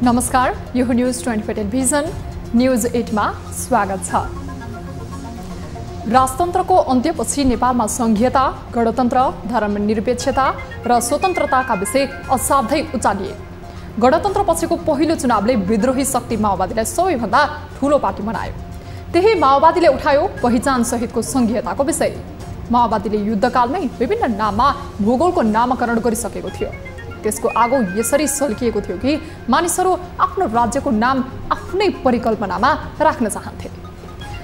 नमस्कार, यो news 24 television news 8 मा स्वागत छ। राजतन्त्रको अन्त्यपछि नेपालमा संघीयता, गणतन्त्र, धर्मनिरपेक्षता र स्वतन्त्रताका विषय असाध्यै उचालिए। गणतन्त्रपछिको पहिलो चुनावले विद्रोही शक्ति माओवादीलाई सबैभन्दा ठूलो पार्टी बनायो। त्यही माओवादीले उठायो पहिचान सहितको संघीयताको विषय। माओवादीले युद्धकालमै विभिन्न नाममा भूगोलको नामकरण गरिसकेको थियो। त्यसको आगो यसरी सल्किएको थियो कि मानिसहरू आफ्नो राज्यको नाम आफ्नै परिकल्पनामा राख्न चाहन्थे।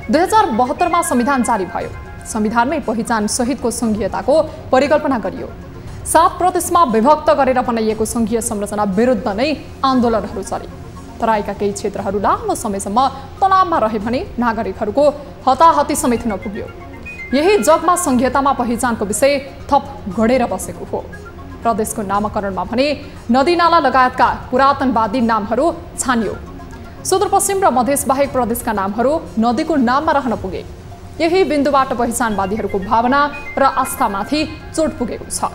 2072 मा संविधान जारी भयो। संविधानमै पहिचान सहितको संघीयताको परिकल्पना गरियो। 7 प्रदेशमा विभक्त गरेर बनाइएको संघीय संरचना विरुद्ध नै आन्दोलनहरू चले। तराईका केही क्षेत्रहरू लामो समयसम्म तनावमा रहे भने नागरिकहरूको हताहती समेत हुन पुग्यो। यही जगमा संघीयतामा पहिचानको विषय थप घडेर बसेको हो। प्रदेशको नामकरणमा भने नदीनाला लगायतका पुरातनवादी नामहरू छानियो। सुदूरपश्चिम र मधेस बाहेक प्रदेशका नामहरू नदीको नाममा रहन पुगे। यही बिन्दुबाट पहिचानवादीहरूको भावना र आस्थामाथि चोट पुगेको छ।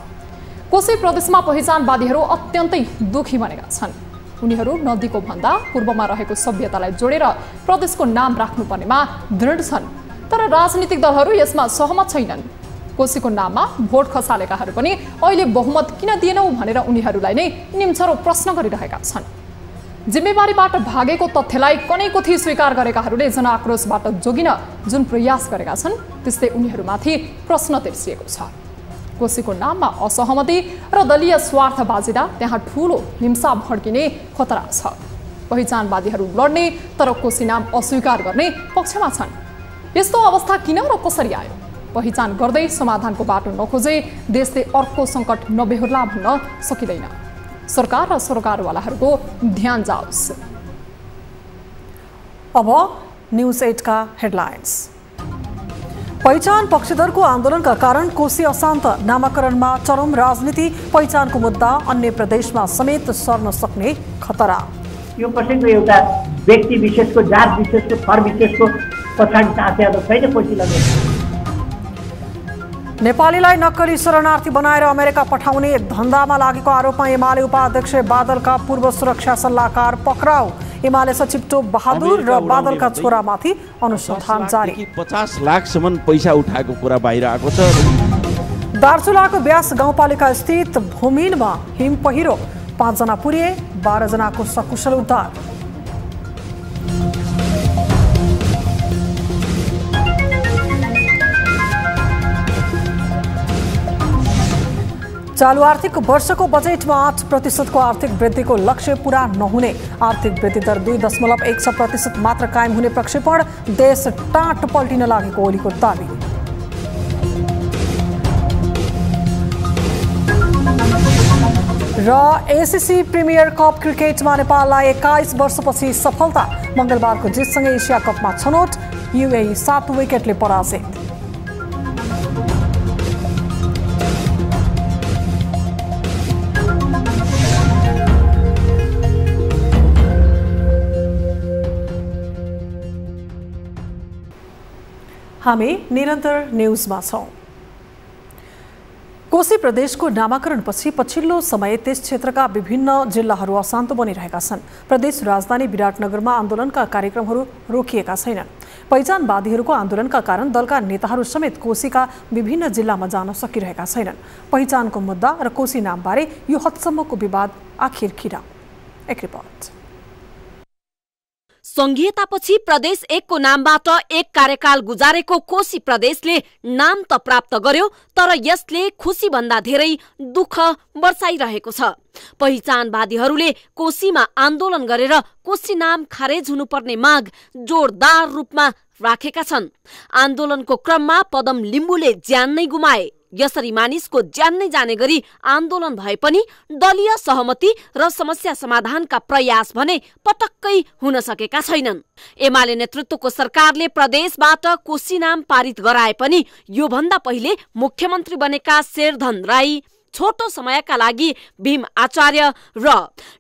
कोशी प्रदेशमा पहिचानवादीहरू अत्यन्तै दुखी बनेका छन्। उनीहरू नदीको भन्दा पूर्वमा रहेको सभ्यतालाई जोडेर प्रदेशको नाम राख्नुपर्नेमा दृढ छन्। तर राजनीतिक दलहरू यसमा सहमत छैनन्। कोशीको नाममा भोट खसालेकाहरू पनि अहिले बहुमत किन दिएनौ भनेर उनीहरूलाई नै निम्छरो प्रश्न गरिरहेका छन्। जिम्मेवारीबाट भागेको तथ्यलाई कनैकोथी स्वीकार गरेकाहरूले जनआक्रोशबाट जोगिन जुन प्रयास गरेका छन् त्यस्तै उनीहरूमाथि प्रश्न तेर्सिएको छ। कोशीको नाममा असहमति र दलीय स्वार्थ बाजिँदा त्यहाँ ठूलो हिंसा भड्किने खतरा छ। पहिचानवादीहरू लड्ने तर कोशी नाम अस्वीकार गर्ने पक्षमा छन्। यस्तो अवस्था किन र कसरी आयो? पहिचान गर्दै समाधानको बाटो नखोजे देशले अर्को सङ्कट नबेहोर्ला भन्न सकिँदैन। सरकार र सरकारवालाहरूको ध्यान जाओस्। अब न्यूज 8 का हेडलाइन्स। पहिचान पक्षधरको आन्दोलनका कारण कोशी अशान्त, नामाकरणमा चरम राजनीति, पहिचानको मुद्दा अन्य प्रदेशमा समेत सर्न सक्ने खतरा। यो कसैको एउटा व्यक्ति विशेषको, जात विशेषको, थर विशेषको पछाडि तातेर छैन कोशीलाई। नेपालीलाई नक्कली शरणार्थी बनाएर अमेरिका पठाउने धन्दामा लागेको आरोपमा एमाले उपाध्यक्ष बादलका पूर्व सुरक्षा सल्लाहकार पक्राउ। एमाले सचिव टोप बहादुर र बादलका छोरामाथि अनुसन्धान जारी। 50 लाखसम्म पैसा उठाएको कुरा बाहिर आएको छ। दार्चुलाको ब्यास गाउँपालिका स्थित भूमिनमा हिम पहिरो, 5 जना पुरिए, 12 जनाको सकुशल उद्धार। चालू आर्थिक वर्षको बजेटमा 8% को आर्थिक वृद्धिको लक्ष्य पूरा नहुने, आर्थिक वृद्धि दर 2.16% मात्र कायम हुने प्रक्षेपण, देश टाँट पल्टिन लागेको ओलीको दाबी। र एसीसी प्रिमियर कप क्रिकेटमा नेपाललाई 21 वर्षपछि सफलता, मंगलबारको जितसँगै एसिया कपमा छनौट, यूएई 7 विकेटले पराजित। हामी निरन्तर न्यूजमा छौं। कोशी प्रदेशको नामाकरणपछि पछिल्लो समय त्यस क्षेत्रका विभिन्न जिल्लाहरू अशान्त बनिरहेका छन्। प्रदेश राजधानी विराटनगरमा आन्दोलनका कार्यक्रमहरू रोकिएका छैनन्। पहिचानवादीहरूको आन्दोलनका कारण दलका नेताहरू समेत कोशीका विभिन्न जिल्लामा जान सकिरहेका छैनन्। पहिचानको मुद्दा र कोशी नामबारे यो हदसम्मको विवाद आखिर किन? एक रिपोर्ट। संघीयतापछि प्रदेश 1 को नामबाट एक कार्यकाल गुजारेको कोशी प्रदेशले नाम त प्राप्त गर्यो, तर यसले खुशी भन्दा धेरै दुःख बर्साइरहेको छ। पहिचानवादीहरूले कोशीमा आन्दोलन गरेर कोशी नाम खारेज हुनुपर्ने माग जोरदार रूपमा राखेका छन्। आन्दोलनको क्रममा पदम लिम्बुले ज्यान नै गुमाए। यसरी मानिसको ज्यान नै जाने गरी आन्दोलन भए पनि दलीय सहमति र समस्या समाधानका प्रयास भने पटक्कै हुन सकेका छैनन्। एमाले नेतृत्वको सरकारले प्रदेशबाट कोशी नाम पारित गराए पनि यो भन्दा पहिले मुख्यमन्त्री बनेका शेरधन राई, छोटो समयका लागि भीम आचार्य र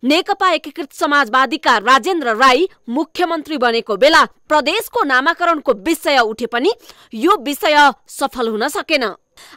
नेकपा एकीकृत समाजवादीका राजेन्द्र राई मुख्यमन्त्री बनेको बेला प्रदेशको नामाकरणको विषय उठे पनि यो विषय सफल हुन सकेन।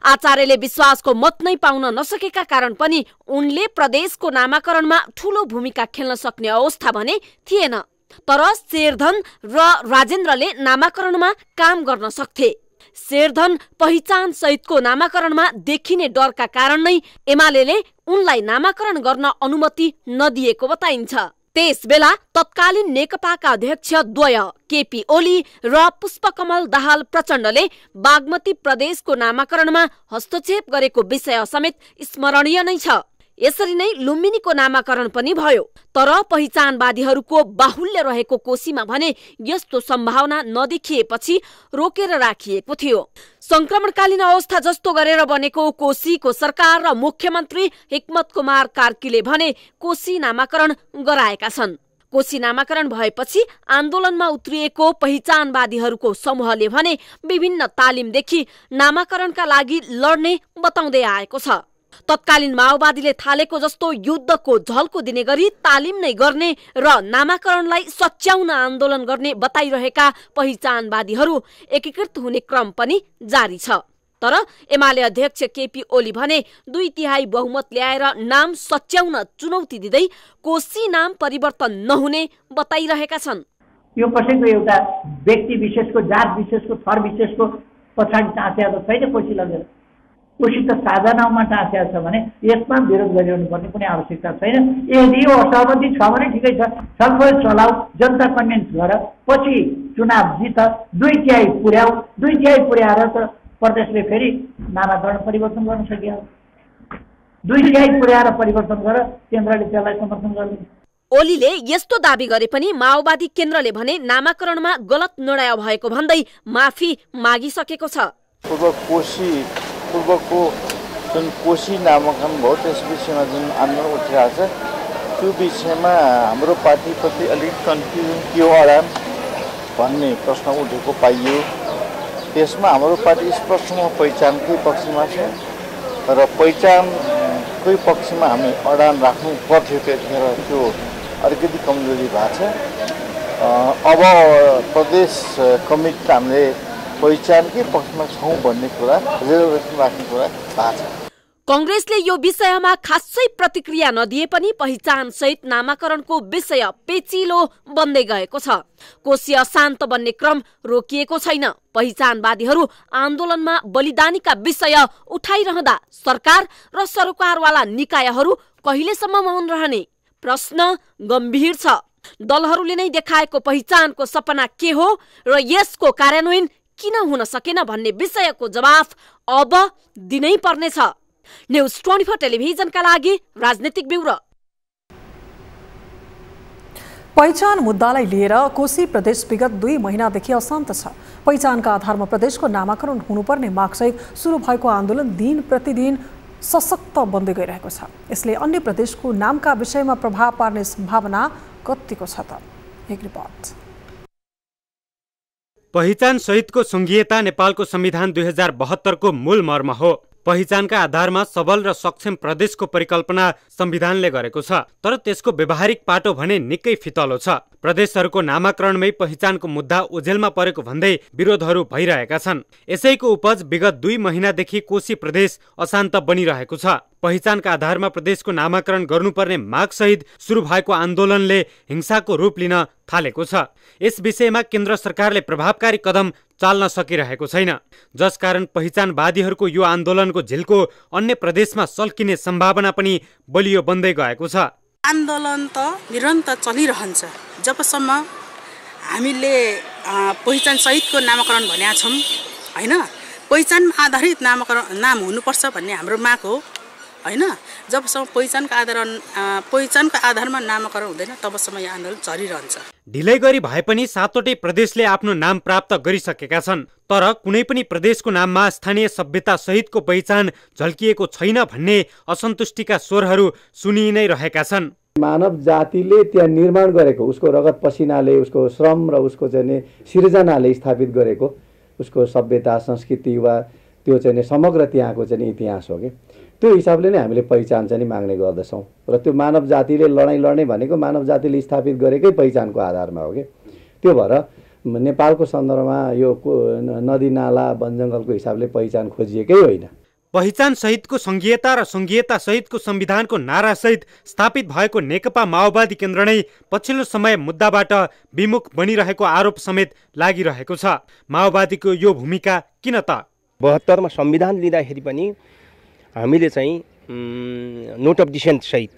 आचार्यले विश्वासको मत नै पाउन नसकेका कारण पनि उनले प्रदेशको नामाकरणमा ठूलो भूमिका खेल्न सक्ने अवस्था भने थिएन। तर शेरधन र राजेन्द्रले नामाकरणमा काम गर्न सक्थे। शेरधन पहिचान सहितको नामाकरणमा देखिने डरका कारण नै एमालेले उनलाई नामाकरण गर्न अनुमति नदिएको बताइन्छ। त्यसबेला तत्कालीन नेकपाका अध्यक्ष द्वय केपी ओली र पुष्पकमल दाहाल प्रचण्डले बागमती प्रदेशको नामाकरणमा हस्तक्षेप गरेको विषय समेत स्मरणीय नै छ। यसरी नै लुम्बिनीको नामाकरण पनि भयो। तर पहिचानवादीहरूको बाहुल्य रहेको कोशीमा भने यस्तो सम्भावना नदेखिएपछि रोकेर राखिएको थियो। संक्रमणकालीन अवस्था जस्तो गरेर बनेको कोशीको सरकार र मुख्यमन्त्री हिक्मत कुमार कार्कीले भने कोशी नामाकरण गराएका छन्। कोशी नामाकरण भएपछि आन्दोलनमा उत्रिएको पहिचानवादीहरूको समूहले भने विभिन्न तालिमदेखि नामाकरणका लागि लड्ने बताउँदै आएको छ। तत्कालीन माओवादीले थालेको जस्तो युद्धको झल्को दिने गरी तालिम नै गर्ने र नामाकरणलाई सच्याउन आन्दोलन गर्ने बताइरहेका पहिचानवादीहरू एकीकृत हुने क्रम पनि जारी छ। तर एमाले अध्यक्ष केपी ओली भने 2/3 बहुमत ल्याएर नाम सच्याउन चुनौती दिँदै कोशी नाम परिवर्तन नहुने बताइरहेका छन्। यो कसैको एउटा व्यक्ति विशेषको, जात विशेषको, थर विशेषको पछाडि टाँसेको छैन। कोशी लगेर कोशी त साझा नाउँमा टाँसेको छ भने यसमा विरोध गरिरहनु पर्ने कुनै आवश्यकता छैन। यदि यो असहमति छ भने ठिकै छ, छलफल चलाऊ, जनता कन्भिन्स गर, पछि चुनाव जित, 2/3 पुर्याऊ। 2/3 पुर्याएर त प्रदेशले फेरि नामाकरण परिवर्तन गर्न सकियो। 2/3 पुर्याएर परिवर्तन गर, केन्द्रले त्यसलाई समर्थन गर्दैन। ओलीले यस्तो दाबी गरे पनि माओवादी केन्द्रले भने नामाकरणमा गलत निर्णय भएको भन्दै माफी मागिसकेको छ। पूर्वको जुन कोशी नामाकरण भयो त्यस विषयमा जुन आन्दोलन उठिरहेको छ त्यो विषयमा हाम्रो पार्टीप्रति अलिक कन्फ्युजन के हो होला भन्ने प्रश्न उठेको पाइयो। त्यसमा हाम्रो पार्टी स्पष्टमा पहिचानकै पक्षमा छ र पहिचानकै पक्षमा हामी अडान राख्नु पर्थ्यो। त्यतिखेर त्यो अलिकति कमजोरी भएको छ। अब प्रदेश कमिटी हामीले पहिचानकै पक्षमा छौँ भन्ने कुरा, रिजर्भेसन राख्ने कुरा भएको छ। कांग्रेसले यो विषयमा खासै प्रतिक्रिया नदिए पनि पहिचान सहित नामाकरणको विषय पेचिलो बन्दै गएको छ। कोशी अशान्त बन्ने क्रम रोकिएको छैन। पहिचानवादीहरू आन्दोलनमा बलिदानीका विषय उठाइरहँदा सरकार र सरोकारवाला निकायहरू कहिलेसम्म मौन रहने प्रश्न गम्भीर छ। दलहरूले नै देखाएको पहिचानको सपना के हो र यसको कार्यान्वयन किन हुन सकेन भन्ने विषयको जवाफ अब दिनै पर्नेछ। न्यूज 24 टेलिभिजनका लागि राजनीतिक ब्युरो। पहिचान मुद्दालाई लिएर कोशी प्रदेश विगत 2 महिनादेखि अशान्त छ। पहिचानका आधारमा प्रदेशको नामाकरण हुनुपर्ने मागसहित सुरु भएको आन्दोलन दिन प्रतिदिन सशक्त बन्दै गइरहेको छ। यसले अन्य प्रदेशको नामका विषयमा प्रभाव पार्ने सम्भावना कतिको छ त? एक रिपोर्ट। पहिचान सहितको संघीयता नेपालको संविधान 2072 को मूल मर्म हो। पहिचानका आधारमा सबल र सक्षम प्रदेशको परिकल्पना संविधानले गरेको छ। तर त्यसको व्यवहारिक पाटो भने निकै फितलो छ। प्रदेशहरूको नामाकरणमै पहिचानको मुद्दा ओझेलमा परेको भन्दै विरोधहरू भइरहेका छन्। यसैको उपज विगत 2 महिनादेखि कोशी प्रदेश अशान्त बनिरहेको छ। पहिचानका आधारमा प्रदेशको नामाकरण गर्नुपर्ने माग सहित सुरु भएको आन्दोलनले हिंसाको रूप लिन थालेको छ। यस विषयमा केन्द्र सरकारले प्रभावकारी कदम चाल्न सकिरहेको छैन, जसकारण पहिचानवादीहरूको यो आन्दोलनको झिल्को अन्य प्रदेशमा सल्किने सम्भावना पनि बलियो बन्दै गएको छ। आन्दोलन त निरन्तर चलिरहन्छ जबसम्म हामीले पहिचान सहितको नामाकरण भनेका छौँ हैन। पहिचान आधारित नाम हुनुपर्छ भन्ने हाम्रो माग हो। हैन। जबसम्म पहिचानको आधारमा नामाकरण हुँदैन तबसम्म यो आन्दोलन चलिरहन्छ। ढिलै गरी भए पनि 7वटै प्रदेशले आफ्नो नाम प्राप्त गरिसकेका छन्, तर कुनै पनि प्रदेशको नाममा स्थानीय सभ्यता सहितको पहिचान झल्किएको छैन भन्ने असन्तुष्टिका स्वरहरू सुनिई नै रहेका छन्। मानव जातिले त्यहाँ निर्माण गरेको उसको रगत पसिनाले, उसको श्रम र उसको चाहिँ सिर्जनाले स्थापित गरेको उसको सभ्यता संस्कृति वा त्यो चाहिँ समग्र त्यहाँको चाहिँ इतिहास हो कि त्यो हिसाबले नै हामीले पहिचान चाहिँ माग्ने गर्दछौँ। र त्यो मानव जातिले लडाइँ लड्ने भनेको मानव जातिले स्थापित गरेकै पहिचानको आधारमा हो कि। त्यो भएर नेपालको सन्दर्भमा यो नदी नाला वनजङ्गलको हिसाबले पहिचान खोजिएकै होइन। पहिचान सहितको संघीयता र संघीयता सहितको संविधानको नारा सहित स्थापित भएको नेकपा माओवादी केन्द्र नै पछिल्लो समय मुद्दाबाट विमुख बनिरहेको आरोप समेत लागिरहेको छ। माओवादीको यो भूमिका किन त? 72 मा संविधान लिँदाखेरि पनि हामीले चाहिँ नोट अफ डिसेन्ट सहित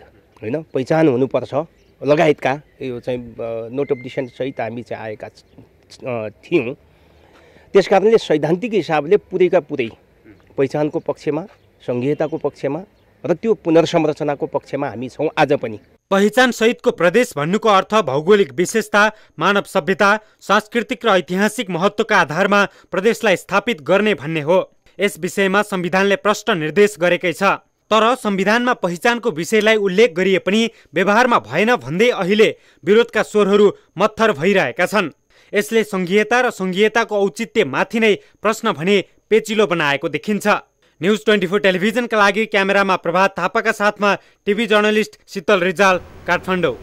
होइन पहिचान हुनुपर्छ लगायतका यो चाहिँ नोट अफ डिसेन्ट सहित हामी चाहिँ आएका थियौँ। त्यस कारणले सैद्धान्तिक हिसाबले पुरैका पुरै पहिचानको पक्षमा, संघीयताको पक्षमा र त्यो पुनर्संरचनाको पक्षमा हामी छौँ आज पनि। पहिचान सहितको प्रदेश भन्नुको अर्थ भौगोलिक विशेषता, मानव सभ्यता, सांस्कृतिक र ऐतिहासिक महत्त्वका आधारमा प्रदेशलाई स्थापित गर्ने भन्ने हो। यस विषयमा संविधानले प्रष्ट निर्देश गरेकै छ, तर संविधानमा पहिचानको विषयलाई उल्लेख गरिए पनि व्यवहारमा भएन भन्दै अहिले विरोधका स्वरहरू मत्थर भइरहेका छन्। यसले संघीयता र संघीयताको औचित्य माथि नै प्रश्न भने पेचिलो बनाएको देखिन्छ। न्यूज 24 टेलिभिजनका लागि क्यामेरामा प्रभात थापाका साथमा टिभी जर्नलिस्ट शीतल रिजाल, काठमाडौँ।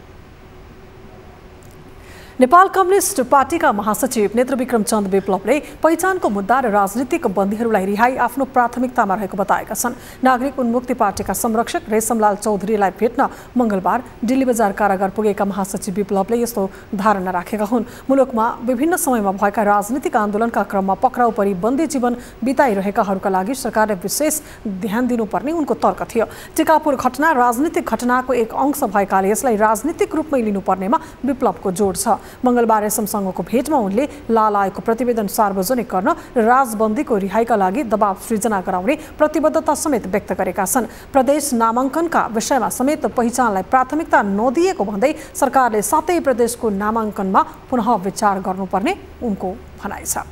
नेपाल कम्युनिस्ट पार्टीका महासचिव नेत्रविक्रम चन्द विप्लवले पहिचानको मुद्दा र राजनीतिक बन्दीहरूलाई रिहाई आफ्नो प्राथमिकतामा रहेको बताएका छन्। नागरिक उन्मुक्ति पार्टीका संरक्षक रेशमलाल चौधरीलाई भेट्न मङ्गलबार दिल्ली बजार कारागार पुगेका महासचिव विप्लवले यस्तो धारणा राखेका हुन्। मुलुकमा विभिन्न समयमा भएका राजनीतिक आन्दोलनका क्रममा पक्राउ परी बन्दी जीवन बिताइरहेकाहरूका लागि सरकारले विशेष ध्यान दिनुपर्ने उनको तर्क थियो। टिकापुर घटना राजनीतिक घटनाको एक अंश भएकाले यसलाई राजनीतिक रूपमै लिनुपर्नेमा विप्लवको जोड छ। मङ्गलबार रेशमसँगको भेटमा उनले लालाएको प्रतिवेदन सार्वजनिक गर्न र राजबन्दीको रिहाईका लागि दबाव सृजना गराउने प्रतिबद्धता समेत व्यक्त गरेका छन्। प्रदेश नामाङ्कनका विषयमा समेत पहिचानलाई प्राथमिकता नदिएको भन्दै सरकारले 7 प्रदेशको नामाङ्कनमा पुनः विचार गर्नुपर्ने उनको भनाइ छ।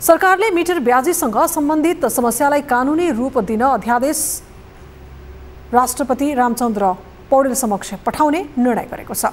सरकारले मिटर ब्याजीसँग सम्बन्धित समस्यालाई कानुनी रूप दिन अध्यादेश राष्ट्रपति रामचन्द्र पौडेल समक्ष पठाउने निर्णय गरेको छ।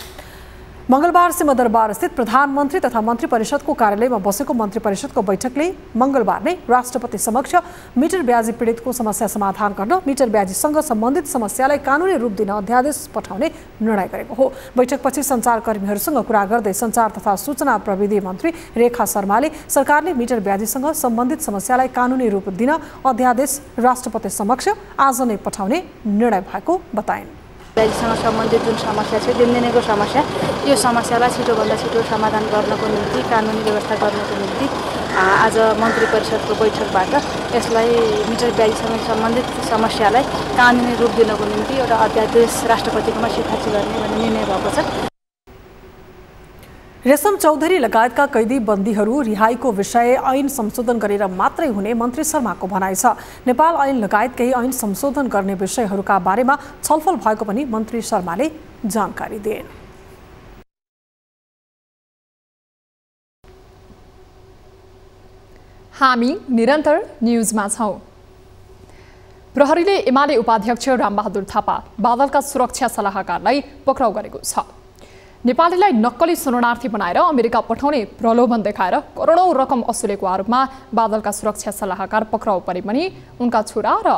मङ्गलबार सिंहदरबार स्थित प्रधानमन्त्री तथा मन्त्री परिषदको कार्यालयमा बसेको मन्त्री परिषदको बैठकले मङ्गलबार नै राष्ट्रपति समक्ष मिटर ब्याजी पीडितको समस्या समाधान गर्न मिटर ब्याजीसँग सम्बन्धित समस्यालाई कानुनी रूप दिन अध्यादेश पठाउने निर्णय गरेको हो। बैठकपछि सञ्चारकर्मीहरूसँग कुरा गर्दै सञ्चार तथा सूचना प्रविधि मन्त्री रेखा शर्माले सरकारले मिटर ब्याजीसँग सम्बन्धित समस्यालाई कानुनी रूप दिन अध्यादेश राष्ट्रपति समक्ष आज नै पठाउने निर्णय भएको बताइन्। ब्याजीसँग सम्बन्धित जुन समस्या छ, दिनदिनैको समस्या, यो समस्यालाई छिटोभन्दा छिटो समाधान गर्नको निम्ति, कानुनी व्यवस्था गर्नको निम्ति आज मन्त्री परिषदको बैठकबाट यसलाई मिटर ब्याजीसँग सम्बन्धित समस्यालाई कानुनी रूप दिनको निम्ति एउटा अध्यादेश राष्ट्रपतिकोमा सिफारिस गर्ने भन्ने निर्णय भएको छ। रेशम चौधरी लगायतका कैदी बन्दीहरू रिहाईको विषय ऐन संशोधन गरेर मात्रै हुने मन्त्री शर्माको भनाइ छ। नेपाल ऐन लगायत केही ऐन संशोधन गर्ने विषयहरूका बारेमा छलफल भएको पनि मन्त्री शर्माले जानकारी दिए। हामी निरन्तर न्यूजमा छौं। प्रहरीले एमाले उपाध्यक्ष रामबहादुर थापा, बादलका सुरक्षा सल्लाहकारलाई पक्राउ गरेको छ। नेपालीलाई नक्कली शरणार्थी बनाएर अमेरिका पठाउने प्रलोभन देखाएर करोडौं रकम असुलेको आरोपमा बादलका सुरक्षा सल्लाहकार पक्राउ परे पनि उनका छोरा र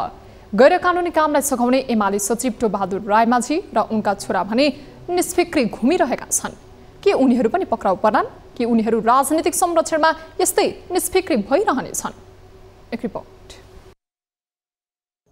गैरकानुनी कामलाई सघाउने एमाले सचिव टोबहादुर रायमाझी र उनका छोरा भने निष्फिक्री घुमिरहेका छन्। के उनीहरू पनि पक्राउ पर्लान्? कि उनीहरू राजनीतिक संरक्षणमा यस्तै निष्फिक्री भइरहनेछन्? एक रिपोर्ट।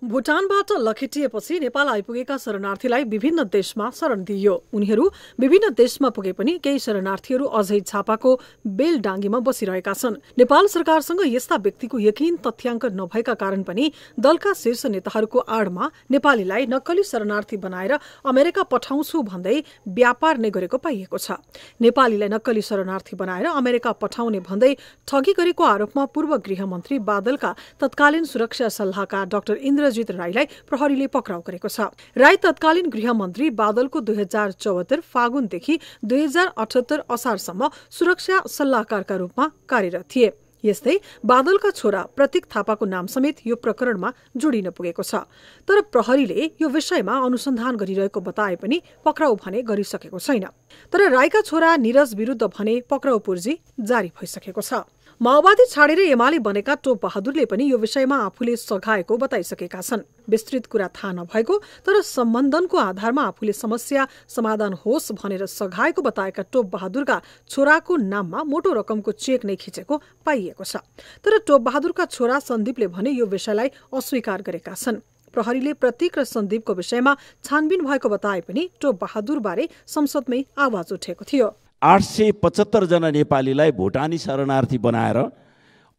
भुटानबाट लखेटिएपछि नेपाल आइपुगेका शरणार्थीलाई विभिन्न देशमा शरण दिइयो। उनीहरू विभिन्न देशमा पुगे पनि केही शरणार्थीहरू अझै छापाको बेलडाङ्गीमा बसिरहेका छन्। नेपाल सरकारसँग यस्ता व्यक्तिको यकिन तथ्याङ्क नभएका कारण पनि दलका शीर्ष नेताहरूको आडमा नेपालीलाई नक्कली शरणार्थी बनाएर अमेरिका पठाउँछु भन्दै व्यापार नै गरेको पाइएको छ। नेपालीलाई नक्कली शरणार्थी बनाएर अमेरिका पठाउने भन्दै ठगी गरेको आरोपमा पूर्व गृहमन्त्री बादलका तत्कालीन सुरक्षा सल्लाहकार डाक्टर इन्द्र इन्द्रजित राईलाई प्रहरीले पक्राउ गरेको छ। राई तत्कालीन गृहमन्त्री बादलको 2074 फागुनदेखि 2078 असारसम्म सुरक्षा सल्लाहकारका रूपमा कार्यरत थिए। यस्तै बादलका छोरा प्रतीक थापाको नाम समेत यो प्रकरणमा जोडिन पुगेको छ। तर प्रहरीले यो विषयमा अनुसन्धान गरिरहेको बताए पनि पक्राउ भने गरिसकेको छैन। तर राईका छोरा निरज विरुद्ध भने पक्राउ पूर्जी जारी भइसकेको छ। माओवादी छाडेर एमाले बनेका टोप बहादुरले पनि यो विषयमा आफूले सघाएको बताइसकेका छन्। विस्तृत कुरा थाहा नभएको तर सम्बन्धनको आधारमा आफूले समस्या समाधान होस् भनेर सघाएको बताएका टोप बहादुरका छोराको नाममा मोटो रकमको चेक नै खिचेको पाइएको छ। तर टोप बहादुरका छोरा सन्दीपले भने यो विषयलाई अस्वीकार गरेका छन्। प्रहरीले प्रतीक र सन्दीपको विषयमा छानबिन भएको बताए पनि टोप बहादुर बारे संसदमै आवाज उठेको थियो। 875 जना नेपालीलाई भुटानी शरणार्थी बनाएर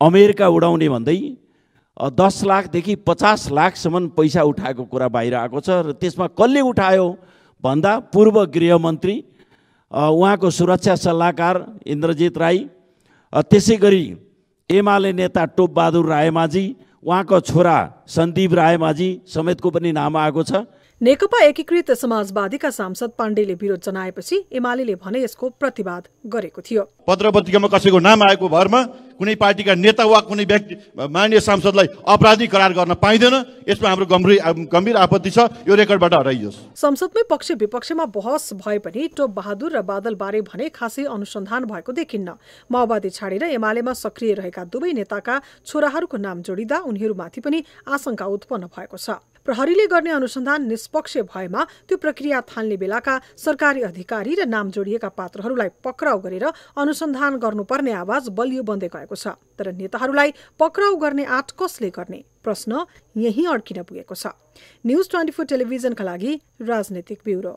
अमेरिका उडाउने भन्दै 10 लाखदेखि 50 लाखसम्म पैसा उठाएको कुरा बाहिर आएको छ। र त्यसमा कसले उठायो भन्दा पूर्व गृहमन्त्री, उहाँको सुरक्षा सल्लाहकार इन्द्रजित राई, त्यसै गरी एमाले नेता टोप बहादुर रायमाझी, उहाँको छोरा सन्दीप रायमाझी समेतको पनि नाम आएको छ। नेकपा एकीकृत समाजवादीका सांसद पाण्डेले विरोध जनाएपछि एमाले भने यसको प्रतिवाद गरेको थियो। पत्र पत्रिकामा कसैको नाम आएको भरमा कुनै पार्टीका नेता वा कुनै व्यक्ति माननीय सांसदलाई अपराधी करार गर्न पाइँदैन। यसमा हाम्रो गम्भीर आपत्ति छ। यो रेकर्डबाट हटाइयोस्। संसदमै पक्ष विपक्षमा बहस भए पनि टोप बहादुर र बादल बारे भने खासै अनुसन्धान भएको देखिन्न। माओवादी छाडेर एमालेमा सक्रिय रहेका दुवै नेताका छोराहरूको नाम जोडिँदा उनीहरूमाथि पनि आशंका उत्पन्न भएको छ। प्रहरीले गर्ने अनुसन्धान निष्पक्ष भएमा त्यो प्रक्रिया थाल्ने बेलाका सरकारी अधिकारी र नाम जोडिएका पात्रहरूलाई पक्राउ गरेर अनुसन्धान गर्नुपर्ने आवाज बलियो बन्दै गएको छ। तर नेताहरूलाई पक्राउ गर्ने आँट कसले गर्ने प्रश्न यही अड्किन पुगेको छ। न्यूज 24 टेलिभिजनका लागि राजनीतिक ब्युरो।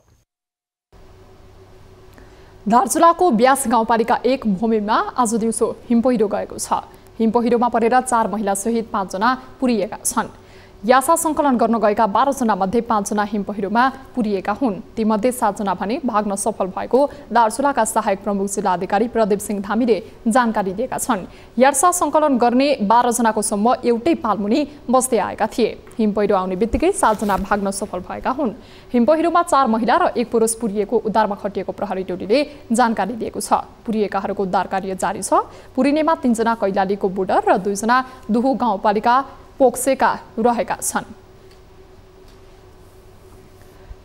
दार्चुलाको ब्यास गाउँपालिका 1 भूमिमा आज दिउँसो हिमपहिरो गएको छ। हिमपहिरोमा परेर 4 महिला सहित 5 जना पुरिएका छन्। यासा सङ्कलन गर्न गएका 12 जना मध्ये 5 जना हिमपहिरोमा पुरिएका हुन्। तीमध्ये 7 जना भने भाग्न सफल भएको दार्चुलाका सहायक प्रमुख जिल्ला अधिकारी प्रदीप सिंह धामीले जानकारी दिएका छन्। यासा सङ्कलन गर्ने 12 जनाको समूह एउटै पालमुनि बस्दै आएका थिए। हिमपहिरो आउने बित्तिकै 7 जना भाग्न सफल भएका हुन्। हिमपहिरोमा 4 महिला र 1 पुरुष पुरिएको उद्धारमा खटिएको प्रहरी टोलीले जानकारी दिएको छ। पुरिएकाहरूको उद्धार कार्य जारी छ। पुरिनेमा 3 जना कैलालीको बुडर र 2 जना दुहु गाउँपालिका पोक्सेका रहेका छन्।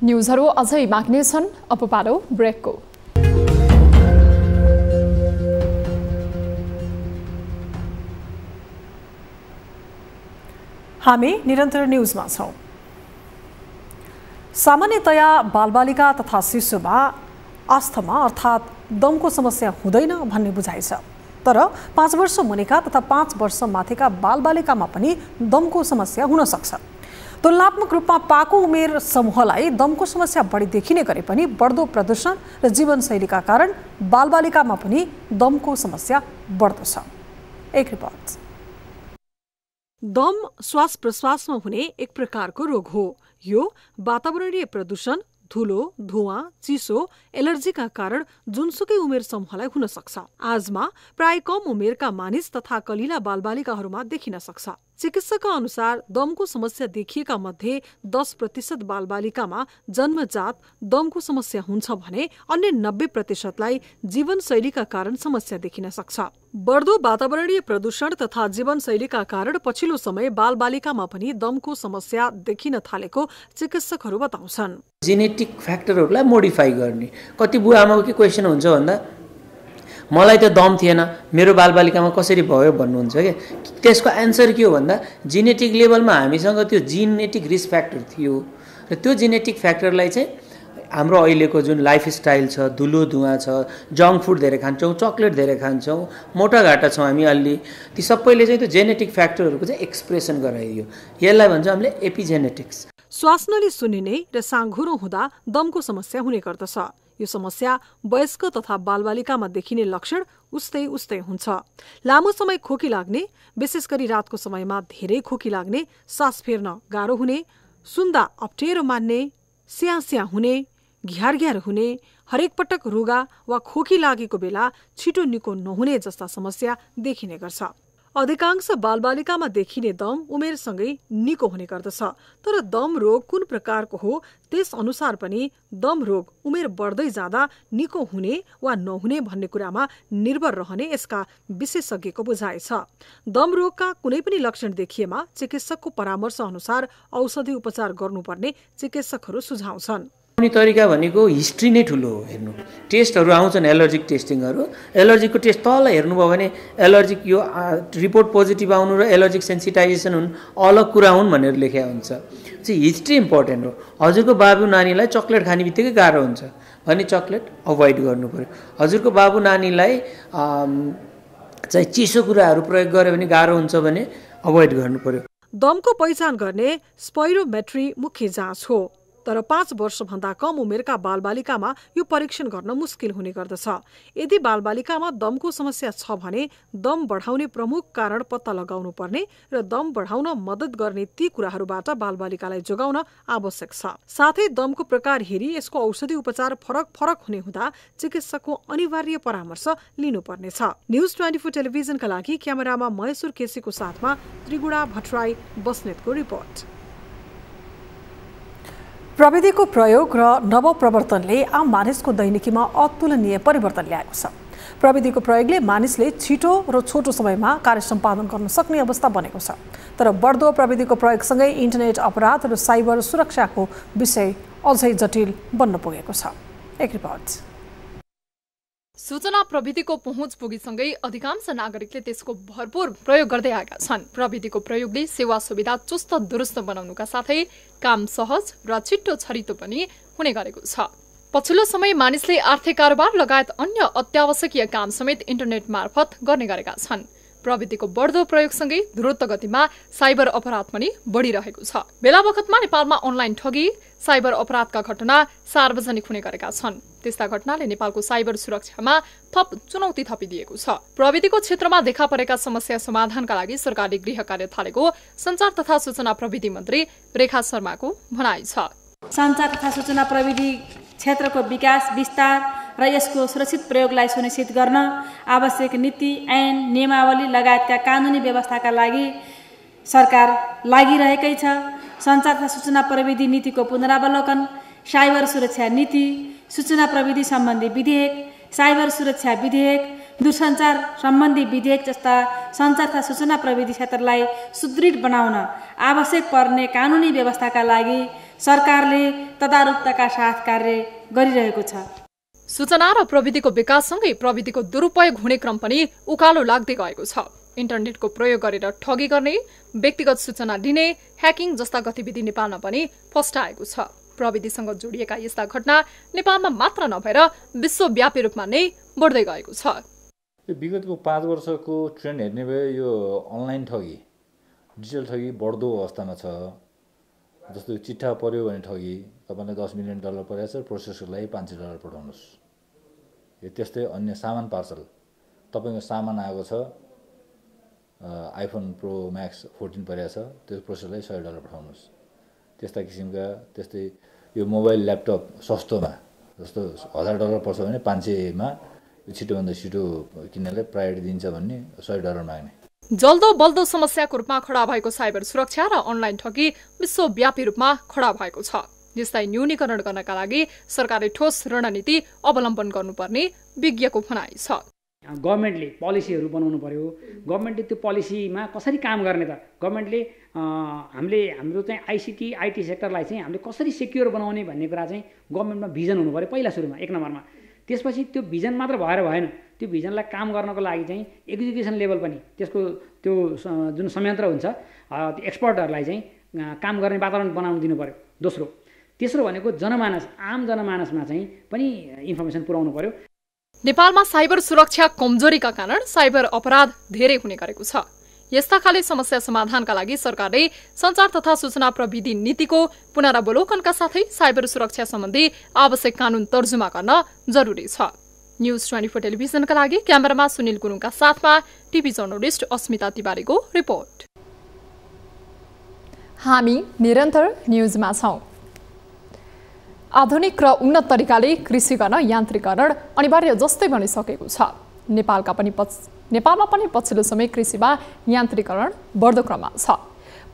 न्युजहरू अझै बाँकी नै छन्। अब पालो ब्रेकको। हामी निरन्तर न्युजमा छौं। सामान्यतया बालबालिका तथा शिशुमा अस्थमा अर्थात् दमको समस्या हुँदैन भन्ने बुझाइ छ। तर 5 वर्ष मुनिका तथा 5 वर्ष माथिका बालबालिकामा पनि दमको समस्या हुन सक्छ। तुलनात्मक रूपमा पाको उमेर समूहलाई दमको समस्या बढी देखिने गरे पनि बढ्दो प्रदूषण र जीवनशैलीका कारण बालबालिकामा पनि दमको समस्या बढ्दो छ। एक रिपोर्ट। दम श्वास प्रश्वासमा हुने एक प्रकारको रोग हो। यो वातावरणीय प्रदूषण, धुलो, धुवाँ, चिसो, एलर्जीका कारण जुनसुकै उमेर समूहलाई हुन सक्छ। आजमा प्राय कम उमेरका मानिस तथा कलिला बालबालिकाहरूमा देखिन सक्छ। चिकित्सकका अनुसार दमको समस्या देखिएका मध्ये 10% बालबालिकामा जन्मजात दमको समस्या हुन्छ भने अन्य 90%लाई जीवनशैलीका कारण समस्या देखिन सक्छ। बढ्दो वातावरणीय प्रदूषण तथा जीवनशैलीका कारण पछिल्लो समय बालबालिकामा पनि दमको समस्या देखिन थालेको चिकित्सकहरू बताउँछन्। जेनेटिक फ्याक्टरहरूलाई मोडिफाई गर्ने। कति बुवा आमाको के क्वेसन हुन्छ भन्दा मलाई त दम थिएन, मेरो बालबालिकामा कसरी भयो भन्नुहुन्छ क्या। त्यसको एन्सर के हो भन्दा जेनेटिक लेभलमा हामीसँग त्यो जेनेटिक रिस्क फ्याक्टर थियो र त्यो जेनेटिक फ्याक्टरलाई चाहिँ हाम्रो अहिलेको जुन लाइफस्टाइल छ, धुलो धुवाँ छ, जङ्क फुड धेरै खान्छौँ, चक्लेट धेरै खान्छौँ, मोटाघाटा छौँ हामी अलि, ती सबैले चाहिँ त्यो जेनेटिक फ्याक्टरहरूको चाहिँ एक्सप्रेसन गराइदियो। यसलाई भन्छ हामीले एपिजेनेटिक्स। श्वास नली सुन्निने र साँघुरो हुँदा दमको समस्या हुने गर्दछ। यो समस्या वयस्क तथा बालबालिकामा देखिने लक्षण उस्तै हुन्छ। लामो समय खोकी लाग्ने, विशेष गरी रातको समयमा धेरै खोकी लाग्ने, सास फेर्न गाह्रो हुने, सुन्दा अप्ठ्यारो मान्ने, स्यास्या हुने, घ्यार हुने, हरेक पटक रुगा वा खोकी लागेको बेला छिटो निको नहुने जस्ता समस्या देखिने गर्छ। अधिकांश बालबालिकामा देखिने दम उमेरसँगै निको हुने गर्दछ, तर दम रोग कुन प्रकारको हो त्यस अनुसार पनि दम रोग उमेर बढ्दै जाँदा निको हुने वा नहुने भन्ने कुरामा निर्भर रहने यसका विशेषज्ञको बुझाइ छ। दम रोगका कुनै पनि लक्षण देखिएमा चिकित्सकको परामर्श अनुसार औषधि उपचार गर्नुपर्ने चिकित्सकहरू सुझाउँछन्। तरिका भनेको हिस्ट्री नै ठुलो हो। हेर्नु, टेस्टहरू आउँछन्, एलर्जिक टेस्टिङहरू। एलर्जीको टेस्ट तल हेर्नुभयो भने एलर्जिक यो रिपोर्ट पोजिटिभ आउनु र एलर्जिक सेन्सिटाइजेसन हुन् अलग कुरा हुन् भनेर लेखेको हुन्छ। चाहिँ हिस्ट्री इम्पोर्टेन्ट हो। हजुरको बाबु नानीलाई चक्लेट खाने बित्तिकै गाह्रो हुन्छ भने चक्लेट अभोइड गर्नु पर्यो। हजुरको बाबु नानीलाई चाहिँ चिसो कुराहरू प्रयोग गर्यो भने गाह्रो हुन्छ भने अभोइड गर्नु पर्यो। दमको पहिचान गर्ने स्पाइरोमेट्री मुख्य जाँच हो, तर 5 वर्षभन्दा कम उमेरका बालबालिकामा यो परीक्षण गर्न मुस्किल हुने गर्दछ। यदि बालबालिकामा दमको समस्या छ भने दम बढाउने प्रमुख कारण पत्ता लगाउनु पर्ने र दम बढाउन मद्दत गर्ने ती कुराहरूबाट बालबालिकालाई जोगाउन आवश्यक छ। साथै दमको प्रकार हेरी यसको औषधि उपचार फरक फरक हुने हुँदा चिकित्सकको अनिवार्य परामर्श लिनुपर्नेछ। न्युज 24 टेलिभिजनका लागि क्यामेरामा महेश्वर केसीको साथमा त्रिगुणा भट्टराई बस्नेतको रिपोर्ट। प्रविधिको प्रयोग र नवप्रवर्तनले आम मानिसको दैनिकीमा अतुलनीय परिवर्तन ल्याएको छ। प्रविधिको प्रयोगले मानिसले छिटो र छोटो समयमा कार्य सम्पादन गर्न सक्ने अवस्था बनेको छ, तर बढ्दो प्रविधिको प्रयोगसँगै इन्टरनेट अपराध र साइबर सुरक्षाको विषय अझै जटिल बन्न पुगेको छ। एक रिपोर्ट। सूचना प्रविधिको पहुँच पुगीसँगै अधिकांश नागरिकले त्यसको भरपूर प्रयोग गर्दै आएका छन्। प्रविधिको प्रयोगले सेवा सुविधा चुस्त दुरुस्त बनाउनुका साथै काम सहज र छिट्टो छरितो पनि हुने गरेको छ। पछिल्लो समय मानिसले आर्थिक कारोबार लगायत अन्य अत्यावश्यकीय काम समेत इन्टरनेट मार्फत गर्ने गरेका छन्। प्रविधिको बढ्दो प्रयोगसँगै द्रुत गतिमा साइबर अपराध पनि बढिरहेको छ। बेला बखतमा नेपालमा अनलाइन ठगी, साइबर अपराधका घटना सार्वजनिक हुने गरेका छन्। त्यस्ता घटनाले नेपालको साइबर सुरक्षामा थप चुनौती थपिदिएको छ। प्रविधिको क्षेत्रमा देखा परेका समस्या समाधानका लागि सरकारले गृह कार्य थालेको सञ्चार तथा सूचना प्रविधि मन्त्री रेखा शर्माको भनाइ छ। सञ्चार तथा सूचना प्रविधि क्षेत्रको विकास विस्तार र यसको सुरक्षित प्रयोगलाई सुनिश्चित गर्न आवश्यक नीति, ऐन, नियमावली लगायतका कानुनी व्यवस्थाका लागि सरकार लागिरहेकै छ। सञ्चार तथा सूचना प्रविधि नीतिको पुनरावलोकन, साइबर सुरक्षा नीति, सूचना प्रविधि सम्बन्धी विधेयक, साइबर सुरक्षा विधेयक, दूरसञ्चार सम्बन्धी विधेयक जस्ता सञ्चार तथा सूचना प्रविधि क्षेत्रलाई सुदृढ बनाउन आवश्यक पर्ने कानुनी व्यवस्थाका लागि सरकारले तदारुकताका साथ कार्य गरिरहेको छ। सूचना र प्रविधिको विकाससँगै प्रविधिको दुरुपयोग हुने क्रम पनि उकालो लाग्दै गएको छ। इन्टरनेटको प्रयोग गरेर ठगी गर्ने, व्यक्तिगत सूचना लिने, ह्याकिङ जस्ता गतिविधि नेपालमा पनि फस्टाएको छ। प्रविधिसँग जोडिएका यस्ता घटना नेपालमा मात्र नभएर विश्वव्यापी रूपमा नै बढ्दै गएको छ। विगतको 5 वर्षको ट्रेन्ड हेर्ने भए यो अनलाइन ठगी, डिजिटल ठगी बढ्दो अवस्थामा छ। जस्तो चिट्ठा पर्यो भने ठगी, तपाईँलाई $10 मिलियन परेको छ, प्रोसेसको लागि $500 पठाउनुहोस्। त्यस्तै अन्य सामान पार्सल, तपाईँको सामान आएको छ, आइफोन प्रो म्याक्स 14 परेको छ, त्यो प्रोसेसलाई $100 पठाउनुहोस्। त्यस्ता किसिमका, त्यस्तै यो मोबाइल ल्यापटप सस्तोमा, जस्तो $1000 पर्छ भने 500मा छिटोभन्दा छिटो किन्नलाई प्रायोरिटी दिन्छ भन्ने $100 माग्ने। जल्दो बल्दो समस्याको रूपमा खडा भएको साइबर सुरक्षा र अनलाइन ठगी विश्वव्यापी रूपमा खडा भएको छ। यसलाई न्यूनीकरण गर्नका लागि सरकारले ठोस रणनीति अवलम्बन गर्नुपर्ने विज्ञको भनाइ छ। गभर्नमेन्टले पोलिसीहरू बनाउनु पर्यो। गभर्नमेन्टले त्यो पोलिसीमा कसरी काम गर्ने त? गभर्नमेन्टले हाम्रो चाहिँ आइसिटी आइटी सेक्टरलाई चाहिँ हामीले कसरी सेक्योर बनाउने भन्ने कुरा चाहिँ गभर्नमेन्टमा भिजन हुनु पर्यो पहिला सुरुमा, 1 नम्बरमा। त्यसपछि त्यो भिजन मात्र भएर भएन, त्यो भिजनलाई काम गर्नको लागि चाहिँ एजुकेसन लेभल पनि, त्यसको त्यो जुन संयन्त्र हुन्छ एक्सपर्टहरूलाई चाहिँ काम गर्ने वातावरण बनाउन दिनु पर्यो। तेस्रो भनेको जनमानस, आम जनमानसमा चाहिँ पनि इन्फर्मेसन पुर्याउनु पर्यो। नेपालमा साइबर सुरक्षा कमजोरीका कारण साइबर अपराध धेरै हुने गरेको छ। यस्ता खाले समस्या समाधानका लागि सरकारले सञ्चार तथा सूचना प्रविधि नीतिको पुनरावलोकनका साथै साइबर सुरक्षा सम्बन्धी आवश्यक कानून तर्जुमा गर्न जरुरी छ। न्युज 24 टेलिभिजनका लागि क्यामेरामा सुनिल गुरुङका साथमा टिभी जर्नलिस्ट अस्मिता तिवारीको रिपोर्ट। हामी निरन्तर न्युजमा छौं। आधुनिक र उन्नत तरिकाले कृषि गर्न यान्त्रिकरण अनिवार्य जस्तै बनिसकेको छ। नेपालमा पनि पछिल्लो समय कृषिमा यान्त्रिकरण बढ्दो क्रममा छ।